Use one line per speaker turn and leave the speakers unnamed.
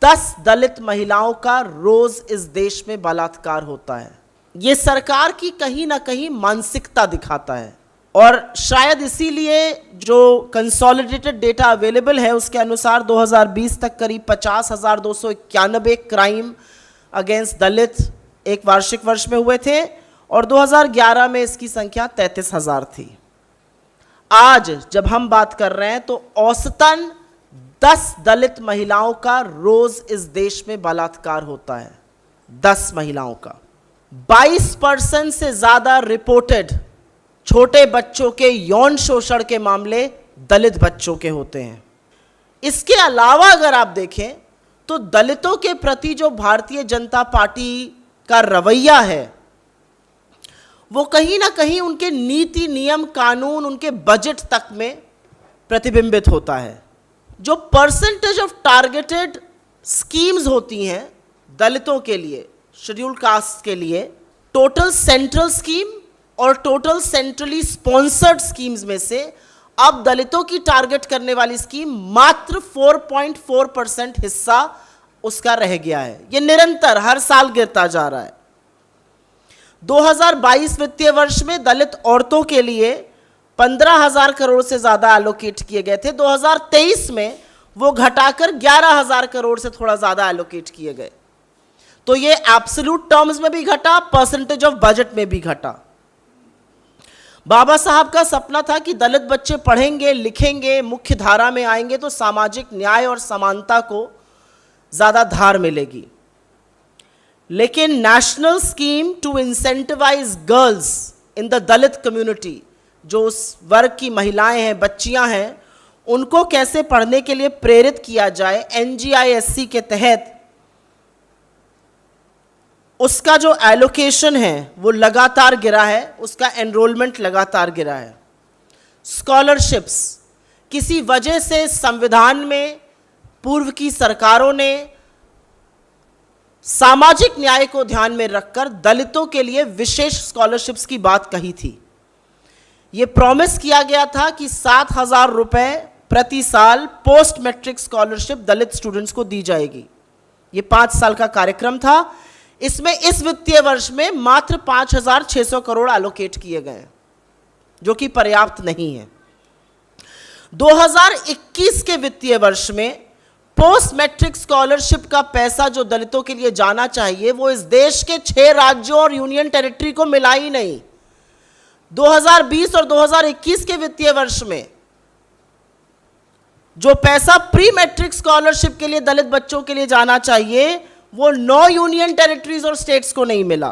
10 दलित महिलाओं का रोज इस देश में बलात्कार होता है। ये सरकार की कहीं ना कहीं मानसिकता दिखाता है और शायद इसीलिए जो कंसोलिडेटेड डेटा अवेलेबल है उसके अनुसार 2020 तक करीब 50,291 क्राइम अगेंस्ट दलित एक वार्षिक वर्ष में हुए थे और 2011 में इसकी संख्या 33,000 थी। आज जब हम बात कर रहे हैं तो औसतन 10 दलित महिलाओं का रोज इस देश में बलात्कार होता है। 10 महिलाओं का 22% से ज्यादा रिपोर्टेड छोटे बच्चों के यौन शोषण के मामले दलित बच्चों के होते हैं। इसके अलावा अगर आप देखें तो दलितों के प्रति जो भारतीय जनता पार्टी का रवैया है वो कहीं ना कहीं उनके नीति नियम कानून उनके बजट तक में प्रतिबिंबित होता है। जो परसेंटेज ऑफ टारगेटेड स्कीम्स होती हैं दलितों के लिए, शेड्यूल्ड कास्ट के लिए, टोटल सेंट्रल स्कीम और टोटल सेंट्रली स्पॉन्सर्ड स्कीम्स में से अब दलितों की टारगेट करने वाली स्कीम मात्र 4.4% हिस्सा उसका रह गया है। ये निरंतर हर साल गिरता जा रहा है। 2022 वित्तीय वर्ष में दलित औरतों के लिए 15,000 करोड़ से ज्यादा एलोकेट किए गए थे। 2023 में वो घटाकर 11,000 करोड़ से थोड़ा ज्यादा एलोकेट किए गए। तो ये एब्सोल्यूट टर्म्स में भी घटा, परसेंटेज ऑफ बजट में भी घटा। बाबा साहब का सपना था कि दलित बच्चे पढ़ेंगे लिखेंगे मुख्य धारा में आएंगे तो सामाजिक न्याय और समानता को ज्यादा धार मिलेगी। लेकिन national scheme to incentivise girls in the Dalit community, जो उस वर्ग की महिलाएं हैं, बच्चियां हैं, उनको कैसे पढ़ने के लिए प्रेरित किया जाए, NGISC के तहत उसका जो एलोकेशन है वो लगातार गिरा है, उसका एनरोलमेंट लगातार गिरा है। स्कॉलरशिप्स किसी वजह से संविधान में पूर्व की सरकारों ने सामाजिक न्याय को ध्यान में रखकर दलितों के लिए विशेष स्कॉलरशिप्स की बात कही थी। यह प्रॉमिस किया गया था कि 7,000 रुपए प्रति साल पोस्ट मैट्रिक स्कॉलरशिप दलित स्टूडेंट्स को दी जाएगी। यह 5 साल का कार्यक्रम था। इसमें इस वित्तीय वर्ष में मात्र 5,600 करोड़ एलोकेट किए गए, जो कि पर्याप्त नहीं है। 2021 के वित्तीय वर्ष में पोस्ट मैट्रिक स्कॉलरशिप का पैसा जो दलितों के लिए जाना चाहिए वो इस देश के 6 राज्यों और यूनियन टेरिटरी को मिला ही नहीं। 2020 और 2021 के वित्तीय वर्ष में जो पैसा प्री मैट्रिक स्कॉलरशिप के लिए दलित बच्चों के लिए जाना चाहिए वो 9 यूनियन टेरिटरीज और स्टेट्स को नहीं मिला।